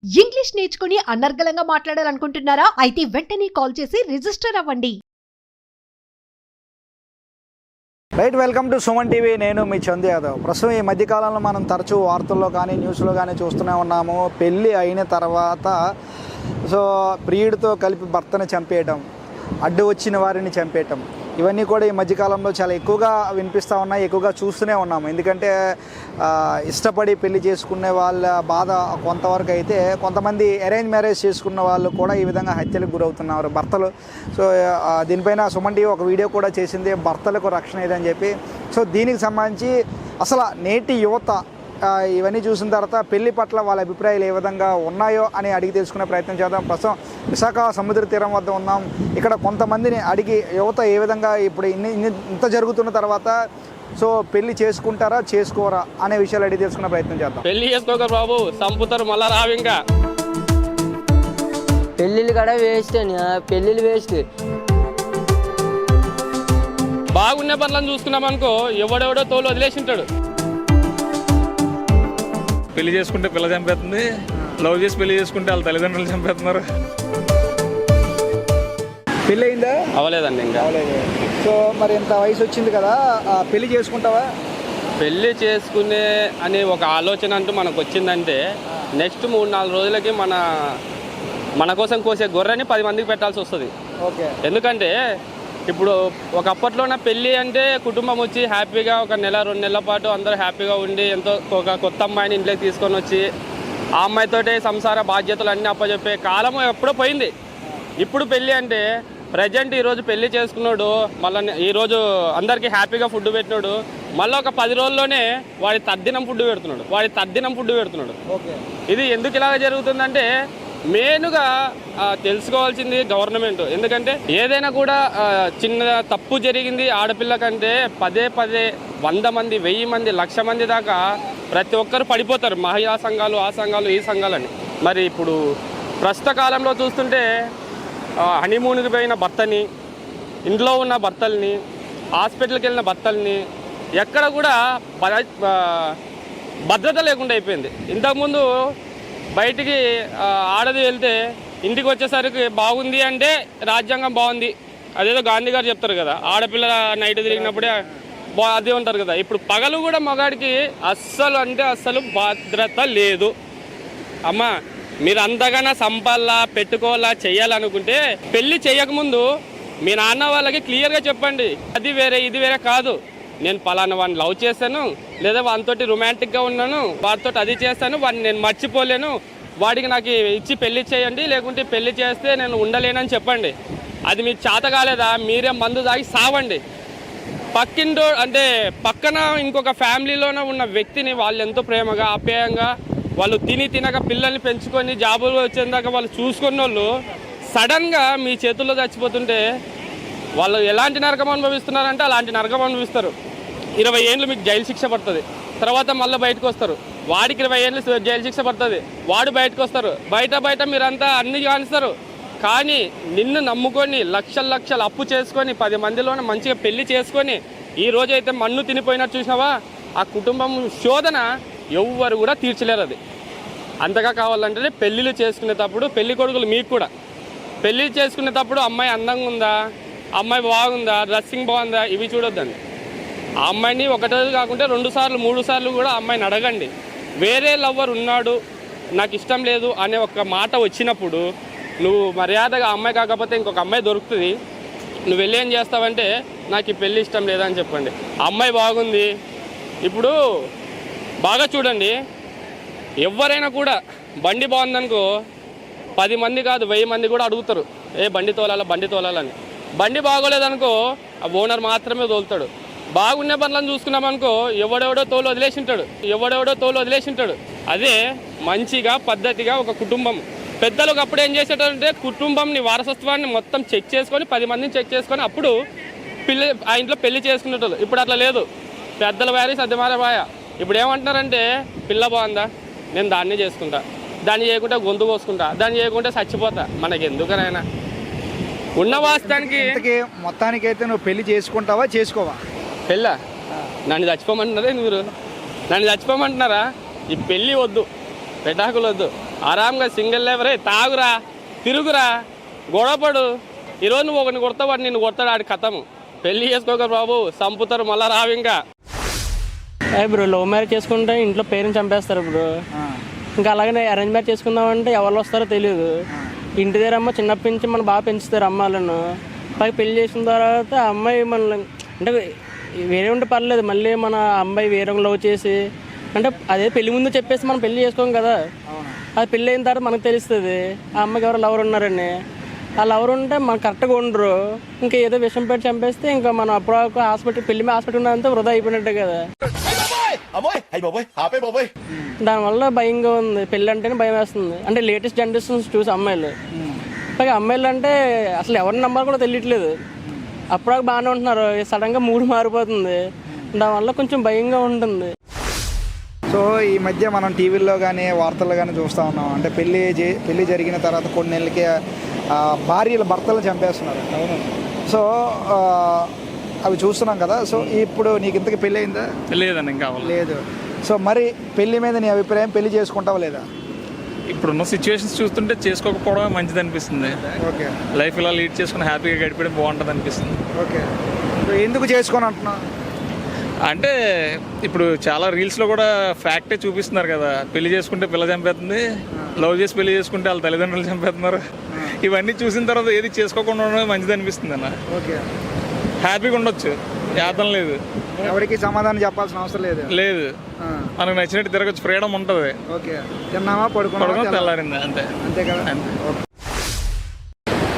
English నేర్చుకుని అనర్గళంగా మాట్లాడాలనుకుంటున్నారా? అయితే వెంటనే కాల్ చేసి రిజిస్టర్ అవ్వండి. Right, welcome to Suman TV. నేను మీ చందు యాదవ్. ప్రస్తుతం ఈ మధ్యకాలంలో మనం తరచూ వార్తల్లో కానీ న్యూస్లో కానీ చూస్తూనే ఉన్నాము. పెళ్ళి అయిన తర్వాత ప్రియుడితో కలిపి భర్తను చంపేయటం, అడ్డు వచ్చిన వారిని చంపేయటం, ఇవన్నీ కూడా ఈ మధ్యకాలంలో చాలా ఎక్కువగా వినిపిస్తూ ఉన్నాయి, ఎక్కువగా చూస్తూనే ఉన్నాము. ఎందుకంటే ఇష్టపడి పెళ్లి చేసుకునే వాళ్ళ బాధ కొంతవరకు అయితే, కొంతమంది అరేంజ్ మ్యారేజ్ చేసుకున్న వాళ్ళు కూడా ఈ విధంగా హత్యలకు గురవుతున్నారు భర్తలు. దీనిపైన సుమన్ టీవీ ఒక వీడియో కూడా చేసింది, భర్తలకు రక్షణ ఇదని చెప్పి. దీనికి సంబంధించి అసలు నేటి యువత ఇవన్నీ చూసిన తర్వాత పెళ్లి పట్ల వాళ్ళ అభిప్రాయాలు ఏ విధంగా ఉన్నాయో అని అడిగి తెలుసుకునే ప్రయత్నం చేద్దాం. ప్రస్తుతం విశాఖ సముద్ర తీరం వద్ద ఉన్నాం. ఇక్కడ కొంతమందిని అడిగి యువత ఏ విధంగా ఇప్పుడు ఇంత జరుగుతున్న తర్వాత పెళ్లి చేసుకుంటారా చేసుకోరా అనే విషయాలు అడిగి తెలుసుకునే ప్రయత్నం చేద్దాం. పెళ్లి చేసుకోక బాబు, సంపుతారు మళ్ళా రావు. ఇంకా పెళ్ళిళ్ళు కూడా వేస్ట్ అని, పెళ్ళిళ్ళు వేస్ట్. బాగున్న పనులను చూసుకున్నాం అనుకో, ఎవడెవడో తోలు వదిలేసింటాడు. పెళ్లి చేసుకుంటే పిల్ల చంపేస్తుంది, లవ్ చేసి పెళ్లి చేసుకుంటే వాళ్ళ తల్లిదండ్రులు చంపేస్తున్నారు. పెళ్ళి అయిందా? అవలేదండి ఇంకా. మరి ఇంత వయసు వచ్చింది కదా, పెళ్లి చేసుకుంటావా? పెళ్లి చేసుకునే అనే ఒక ఆలోచన అంటూ మనకు వచ్చిందంటే నెక్స్ట్ 3-4 రోజులకి మన కోసం కోసే గొర్రెని 10 మందికి పెట్టాల్సి వస్తుంది. ఓకే. ఎందుకంటే ఇప్పుడు ఒకప్పట్లోన పెళ్ళి అంటే కుటుంబం వచ్చి హ్యాపీగా 1 నెల 2 నెలల పాటు అందరూ హ్యాపీగా ఉండి ఎంతో ఒక కొత్త అమ్మాయిని ఇంట్లోకి తీసుకొని వచ్చి ఆ అమ్మాయితోటి సంసార బాధ్యతలు అన్నీ అప్పచెప్పే కాలం ఎప్పుడో పోయింది. ఇప్పుడు పెళ్ళి అంటే ప్రజెంట్ ఈరోజు పెళ్లి చేసుకున్నాడు, మళ్ళీ ఈరోజు అందరికీ హ్యాపీగా ఫుడ్ పెట్టినాడు, మళ్ళీ ఒక 10 రోజుల్లోనే వాడి తద్దినం ఫుడ్ పెడుతున్నాడు. ఇది ఎందుకు ఇలాగ జరుగుతుందంటే మెయిన్గా తెలుసుకోవాల్సింది గవర్నమెంట్. ఎందుకంటే ఏదైనా కూడా చిన్న తప్పు జరిగింది ఆడపిల్ల కంటే పదే 100 మంది 1000 మంది 1,00,000 మంది దాకా ప్రతి ఒక్కరు పడిపోతారు. మహిళా సంఘాలు, ఆ సంఘాలు, ఈ సంఘాలని. మరి ఇప్పుడు ప్రస్తుత కాలంలో చూస్తుంటే హనీమూన్కి పోయిన భర్తని, ఇంట్లో ఉన్న భర్తల్ని, హాస్పిటల్కి వెళ్ళిన భర్తల్ని ఎక్కడ కూడా భద్రత లేకుండా అయిపోయింది. ఇంతకుముందు బయటికి ఆడది వెళ్తే ఇంటికి వచ్చేసరికి బాగుంది అంటే రాజ్యాంగం బాగుంది, అదేదో గాంధీ గారు చెప్తారు కదా, ఆడపిల్ల నైట్ తిరిగినప్పుడే అది ఉంటారు కదా. ఇప్పుడు పగలు కూడా మగాడికి అస్సలు భద్రత లేదు. అమ్మా, మీరు అంతగానో సంపాలా పెట్టుకోవాలా చెయ్యాలనుకుంటే పెళ్ళి చేయకముందు మీ నాన్న వాళ్ళకి క్లియర్గా చెప్పండి, అది వేరే ఇది వేరే కాదు, నేను పలానా వాడిని లవ్ చేశాను, లేదా వాడితోటి రొమాంటిక్గా ఉన్నాను, వాడితో అది చేస్తాను, వాడిని నేను మర్చిపోలేను, వాడికి నాకు ఇచ్చి పెళ్లి చేయండి, లేకుంటే పెళ్లి చేస్తే నేను ఉండలేనని చెప్పండి. అది మీకు చేత కాలేదా, మీరే మందు తాగి సావండి. అంటే పక్కన ఇంకొక ఫ్యామిలీలోనే ఉన్న వ్యక్తిని వాళ్ళు ఎంతో ప్రేమగా ఆప్యాయంగా వాళ్ళు తినక పిల్లల్ని పెంచుకొని జాబులు వచ్చేదాకా వాళ్ళు చూసుకున్న వాళ్ళు సడన్గా మీ చేతుల్లో చచ్చిపోతుంటే వాళ్ళు ఎలాంటి నరకం అనుభవిస్తున్నారంటే అలాంటి నరకం అనుభవిస్తారు. 20 ఏళ్ళు మీకు జైలు శిక్ష పడుతుంది, తర్వాత మళ్ళీ బయటకు వస్తారు. వాడికి 20 ఏళ్ళు జైలు శిక్ష పడుతుంది, వాడు బయటకు వస్తారు. బయట మీరంతా అన్ని కానిస్తారు. కానీ నిన్ను నమ్ముకొని లక్షలు అప్పు చేసుకొని 10 మందిలోనే మంచిగా పెళ్లి చేసుకొని ఈ రోజైతే మన్ను తినిపోయినట్టు చూసినావా, ఆ కుటుంబం శోధన ఎవ్వరు కూడా తీర్చలేరు. అది అంతగా కావాలంటే పెళ్ళిళ్ళు చేసుకునేటప్పుడు పెళ్లి కొడుకులు మీకు కూడా పెళ్ళి చేసుకునేటప్పుడు అమ్మాయి అందంగా ఉందా, అమ్మాయి బాగుందా, డ్రెస్సింగ్ బాగుందా, ఇవి చూడొద్దండి. ఆ అమ్మాయిని 1 రోజు కాకుంటే 2 సార్లు 3 సార్లు కూడా అమ్మాయిని అడగండి. వేరే లవ్వర్ ఉన్నాడు, నాకు ఇష్టం లేదు అనే ఒక మాట వచ్చినప్పుడు నువ్వు మర్యాదగా అమ్మాయి కాకపోతే ఇంకొక అమ్మాయి దొరుకుతుంది, నువ్వు వెళ్ళి ఏం చేస్తావంటే నాకు ఈ పెళ్ళి ఇష్టం లేదని చెప్పండి. అమ్మాయి బాగుంది. ఇప్పుడు బాగా చూడండి, ఎవరైనా కూడా బండి బాగుందనుకో 10 మంది కాదు 1000 మంది కూడా అడుగుతారు, బండి తోలాలని. బండి బాగోలేదనుకో ఆ ఓనర్ మాత్రమే తోలుతాడు. బాగున్న పనులను చూసుకున్నామనుకో ఎవడెవడో తోలు వదిలేసింటాడు. అదే మంచిగా పద్ధతిగా ఒక కుటుంబం పెద్దలు అప్పుడు ఏం చేసేటంటే కుటుంబంని వారసత్వాన్ని మొత్తం చెక్ చేసుకొని 10 మందిని చెక్ చేసుకొని అప్పుడు ఆ ఇంట్లో పెళ్లి చేసుకునేటోళ్ళు. ఇప్పుడు అట్లా లేదు, పెద్దల వారి సద్యమారబాయ. ఇప్పుడు ఏమంటున్నారంటే పిల్ల బాగుందా, నేను దాన్ని చేసుకుంటా, దాన్ని చేయకుంటే గొంతు కోసుకుంటా, దాన్ని చేయకుంటే చచ్చిపోతా, మనకి ఎందుకనైనా ఉన్న వాస్తవానికి. మొత్తానికైతే నువ్వు పెళ్లి చేసుకుంటావా చేసుకోవా? నన్ను చచ్చిపోమంటున్నారే మీరు, నన్ను చచ్చిపోమంటున్నారా? ఈ పెళ్ళి వద్దు, పెటాకులు వద్దు, ఆరాంగా సింగిల్ లేవరే, తాగురా, తిరుగురా, గొడవపడు. ఈరోజు నువ్వు ఒకరిని కొడతావు, వాడు నిన్ను కొడతాడు, ఆడి కథము. పెళ్లి చేసుకోక బాబు, చంపుతారు, మళ్ళా రావు ఇంకా. బ్రో లవ్ మ్యారేజ్ చేసుకుంటే ఇంట్లో పేరెంట్స్ చంపేస్తారు బ్రో. ఇంకా అలాగే అరేంజ్ మ్యారేజ్ చేసుకుందామంటే ఎవరు వస్తారో తెలియదు. ఇంటి దగ్గర అమ్మ చిన్నప్పటి నుంచి మనం బాగా పెంచుతారు అమ్మాలను. పైకి పెళ్లి చేసిన తర్వాత అమ్మాయి మనల్ని అంటే వేరే ఉంటే పర్లేదు, మళ్ళీ మన అమ్మాయి వేరే లవ్ చేసి అంటే అదే పెళ్లి ముందు చెప్పేసి మనం పెళ్లి చేసుకోం కదా. అది పెళ్ళి అయిన తర్వాత మనకు తెలుస్తుంది ఆ అమ్మాయికి ఎవరో లవర్ ఉన్నారని. ఆ లవర్ ఉంటే మనకు కరెక్ట్గా ఉండరు, ఇంకా ఏదో విషయం పెట్టి చంపేస్తే ఇంకా మనం అప్పుడు హాస్పిటల్ పెళ్లి మీద హాస్పిటల్ ఉన్నదంతా వృధా అయిపోయినట్టే కదా. దానివల్ల భయంగా ఉంది, పెళ్ళి అంటేనే భయం వేస్తుంది. అంటే లేటెస్ట్ జనరేషన్స్ చూసి అమ్మాయిలు, పైగా అమ్మాయిలు అంటే అసలు ఎవరిని నమ్మాలో కూడా తెలియట్లేదు. అప్పుడు బాగానే ఉంటున్నారు, సడన్గా మూడు మారిపోతుంది, దానివల్ల కొంచెం భయంగా ఉంటుంది. సో ఈ మధ్య మనం టీవీల్లో కానీ వార్తల్లో కానీ చూస్తూ ఉన్నాం, అంటే పెళ్ళి జరిగిన తర్వాత కొన్ని నెలలకి భార్యల భర్తలను చంపేస్తున్నారు. సో అవి చూస్తున్నాం కదా. సో ఇప్పుడు నీకు ఇంతకు పెళ్ళి అయిందా? లేదండి, ఇంకా లేదు. సో మరి పెళ్లి మీద నీ అభిప్రాయం, పెళ్లి చేసుకుంటావా లేదా? ఇప్పుడున్న సిచ్యువేషన్స్ చూస్తుంటే చేసుకోకపోవడమే మంచిది అనిపిస్తుంది. ఓకే, లైఫ్ ఇలా లీడ్ చేసుకుని హ్యాపీగా గడిపడం బాగుంటుంది అనిపిస్తుంది. ఓకే. సో ఎందుకు చేసుకొని అంటున్నావు? అంటే ఇప్పుడు చాలా రీల్స్లో కూడా ఫ్యాక్టే చూపిస్తున్నారు కదా, పెళ్లి చేసుకుంటే పిల్ల చంపేస్తుంది, లవ్ చేసి పెళ్లి చేసుకుంటే వాళ్ళ తల్లిదండ్రులు చంపేస్తున్నారు. ఇవన్నీ చూసిన తర్వాత ఏది చేసుకోకుండా ఉండడం మంచిది అనిపిస్తుంది అన్న. ఓకే, హ్యాపీగా ఉండొచ్చు, యాతం లేదు, ఎవరికి సమాధానం చెప్పాల్సిన అవసరం లేదు. లేదు మనకు నచ్చినట్టు తిరగచ్చు, ఫ్రీడమ్ ఉంటుంది. ఓకే, తిన్నామా, పడుకున్నామా, తెల్లారిందా అంతే. అంతే కదా.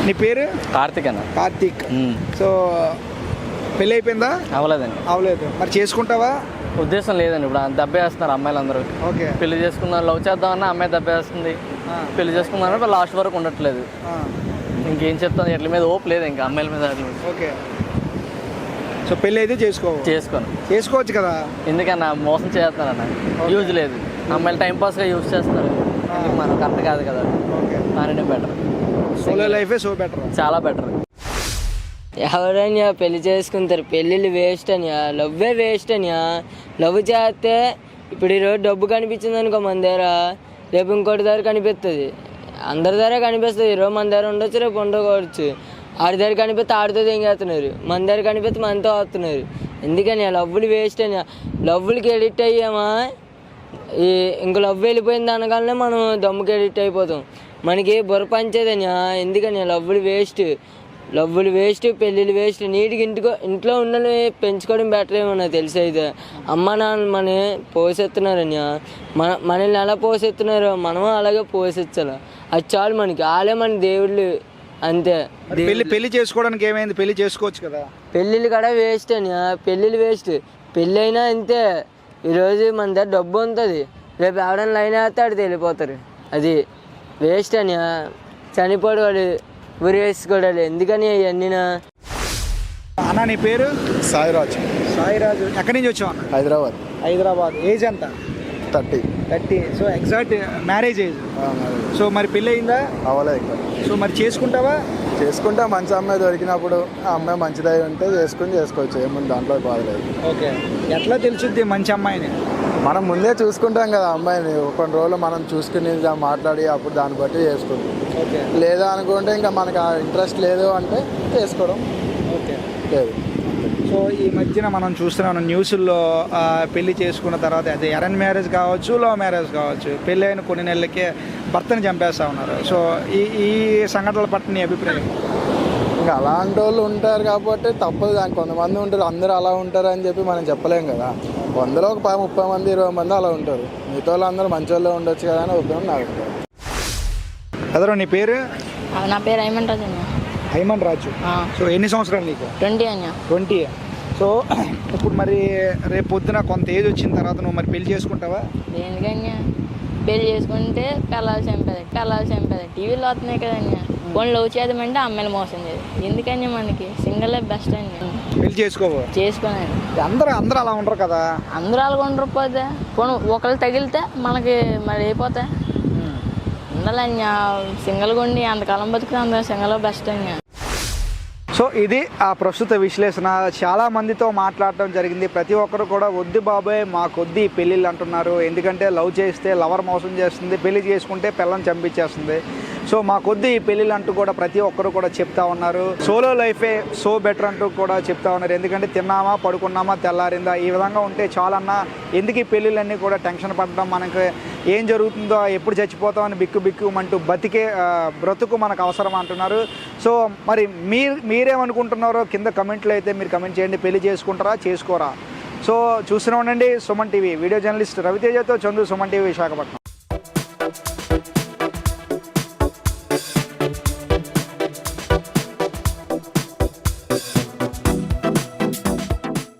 నీ పేరు? కార్తిక్ అన్న. కార్తీక్. సో పెళ్ళి అయిపోయిందా? అవ్వలేదండి. అవ్వలేదు. మరి చేసుకుంటావా? ఉద్దేశం లేదండి. ఇప్పుడు దెబ్బేస్తున్నారు అమ్మాయిలు అందరూ. ఓకే, పెళ్లి చేసుకుందాం, లవ్ చేద్దామన్నా అమ్మాయి దెబ్బేస్తుంది, పెళ్లి చేసుకుందామన్నా లాస్ట్ వరకు ఉండట్లేదు. ఇంకేం చెప్తాను, ఎట్ల మీద ఓపు లేదు ఇంకా అమ్మాయిల మీద. ఓకే. సో పెళ్ళి అయితే చేసుకోవచ్చు కదా. ఎందుకన్నా మోసం చేస్తున్నారన్న, యూజ్ లేదు. అమ్మాయిలు టైంపాస్గా యూజ్ చేస్తున్నారు, మనం కరెక్ట్ కాదు కదా. దానినే బెటర్, సోలో లైఫే సో బెటర్, చాలా బెటర్. ఎవరైనా పెళ్లి చేసుకుంటారు, పెళ్ళిళ్ళు వేస్ట్ అని, లవ్వే వేస్ట్ అని. లవ్ చేస్తే ఇప్పుడు ఈరోజు డబ్బు కనిపించింది అనుకో మన దగ్గర, రేపు ఇంకోటి దగ్గర కనిపిస్తుంది. అందరి దగ్గర కనిపిస్తుంది. ఈరోజు మన దగ్గర ఉండొచ్చు, రేపు ఉండకపోవచ్చు. ఆడి దగ్గర కనిపిస్తే ఆడితో తెంగేస్తున్నారు, మన దగ్గర కనిపిస్తే మనతో వస్తున్నారు. ఎందుకని లవ్వులు వేస్ట్ అని. లవ్వులకి ఎడిక్ట్ అయ్యామా, ఇంక లవ్ వెళ్ళిపోయింది అనగానే మనం దమ్ముకి ఎడిక్ట్ అయిపోతాం. మనకి బుర్ర పంచేదని. ఎందుకని లవ్వులు వేస్ట్, పెళ్ళిళ్ళు వేస్ట్. నీటికి ఇంట్లో ఉన్నని పెంచుకోవడం బెటర్ ఏమో నాకు తెలిసి. అయితే అమ్మ నాన్న మన పోషిస్తున్నారని, మనల్ని ఎలా పోషిస్తున్నారో మనం అలాగే పోషించాలి. అది చాలు మనకి, వాళ్ళే మన దేవుళ్ళు అంతే. పెళ్లి చేసుకోవడానికి ఏమైంది? పెళ్లి చేసుకోవచ్చు కదా. పెళ్ళిళ్ళు కూడా వేస్ట్ అని. పెళ్ళిళ్ళు వేస్ట్, పెళ్ళి అయినా అంతే. ఈరోజు మన దగ్గర డబ్బు ఉంటుంది, రేపు ఎవడన్నా లైన్ వేస్తే ఆడితే వెళ్ళిపోతారు. అది వేస్ట్ అని. చనిపోడు వాడు ఉరి వేసుకోవడాలి. ఎందుకని అవన్నీ. అన్న నీ పేరు? సాయిరాజ్. సాయిరాజు. ఎక్కడి నుంచి వచ్చావు? హైదరాబాద్. ఏజ్ ఎంత? 30. So exact marriage age. So మరి పెళ్ళి అయిందా? అవ్వలేదు ఇంకా. సో మరి చేసుకుంటావా? చేసుకుంటా, మంచి అమ్మాయి దొరికినప్పుడు ఆ అమ్మాయి మంచిదై ఉంటే చేసుకోవచ్చు, ఏముంది దాంట్లో బాధలేదు. ఓకే, ఎట్లా తెలుసుద్ది మంచి అమ్మాయిని? మనం ముందే చూసుకుంటాం కదా అమ్మాయిని, కొన్ని రోజులు మనం చూసుకుని మాట్లాడి అప్పుడు దాన్ని బట్టి చేసుకుంటాం. ఓకే, లేదా అనుకుంటే ఇంకా మనకు ఇంట్రెస్ట్ లేదు అంటే చేసుకోవడం. ఓకే, లేదు. సో ఈ మధ్యన మనం చూస్తున్నాం న్యూస్లో, పెళ్లి చేసుకున్న తర్వాత అది అరేంజ్ మ్యారేజ్ కావచ్చు, లవ్ మ్యారేజ్ కావచ్చు, పెళ్ళి అయిన కొన్ని నెలలకే భర్తని చంపేస్తూ ఉన్నారు. సో ఈ సంఘటనల పట్ల నీ అభిప్రాయం? ఇంకా అలాంటి వాళ్ళు ఉంటారు కాబట్టి తప్పదు. దానికి కొంతమంది ఉంటారు, అందరూ అలా ఉంటారు అని చెప్పి మనం చెప్పలేం కదా. 100లో ఒక 30 మంది 20 మంది అలా ఉంటారు. మిగతా వాళ్ళు అందరూ మంచి వాళ్ళు ఉండొచ్చు కదా అని ఒప్పుకొని నాకు. అదరో నీ పేరు? నా పేరు హైమన్ రాజు అన్న. హైమన్ రాజు. సో ఎన్ని సంవత్సరాలు నీకు? 20 అన్న. 20. సో ఇప్పుడు మరి రేపు పొద్దున కొంత ఏజ్ వచ్చిన తర్వాత నువ్వు మరి పెళ్లి చేసుకుంటావా? దేనికన్నా పెళ్లి చేసుకుంటే పిల్లలు చంపేది టీవీలో వస్తున్నాయి కదన్నా. కొన్ని లవ్ చేద్దామంటే అమ్మాయిలు మోసం చేయదు. ఎందుకని మనకి సింగిల్ లైఫ్ బెస్ట్ అని. పెళ్లి చేసుకోనండి. అందరూ అలా ఉండరు కదా. అందరూ అలాగ ఉండకపోతే కొన్ని ఒకళ్ళు తగిలితే మనకి మరి అయిపోతాయి. ఉండాలన్నా సింగిల్గా ఉండి అంతకాలం బతుకుతే అందరూ సింగిల్ బెస్ట్ అన్నా. సో సో ఇది ఆ ప్రస్తుత విశ్లేషణ. చాలా మందితో మాట్లాడటం జరిగింది. ప్రతి ఒక్కరు కూడా వద్దు బాబాయ్ మాకొద్ది పెళ్ళిళ్ళు అంటున్నారు. ఎందుకంటే లవ్ చేస్తే లవర్ మోసం చేస్తుంది, పెళ్లి చేసుకుంటే పిల్లని చంపించేస్తుంది. సో మాకొద్ది ఈ పెళ్ళిళ్ళు అంటూ కూడా ప్రతి ఒక్కరు కూడా చెప్తా ఉన్నారు. సోలో లైఫే సో బెటర్ అంటూ కూడా చెప్తా ఉన్నారు. ఎందుకంటే తిన్నామా పడుకున్నామా తెల్లారిందా ఈ విధంగా ఉంటే చాలన్నా ఎందుకు ఈ పెళ్ళిళ్ళన్నీ కూడా టెన్షన్ పడడం, మనకి ఏం జరుగుతుందో ఎప్పుడు చచ్చిపోతామని బిక్కుమంటూ బ్రతుకు మనకు అవసరం అంటున్నారు. సో మరి మీరేమనుకుంటున్నారో కింద కమెంట్లో అయితే మీరు కమెంట్ చేయండి. పెళ్లి చేసుకుంటారా చేసుకోరా? సో చూస్తూనే ఉండండి సుమన్ టీవీ. వీడియో జర్నలిస్ట్ రవితేజతో చందు, సుమన్ టీవీ విశాఖపట్నం.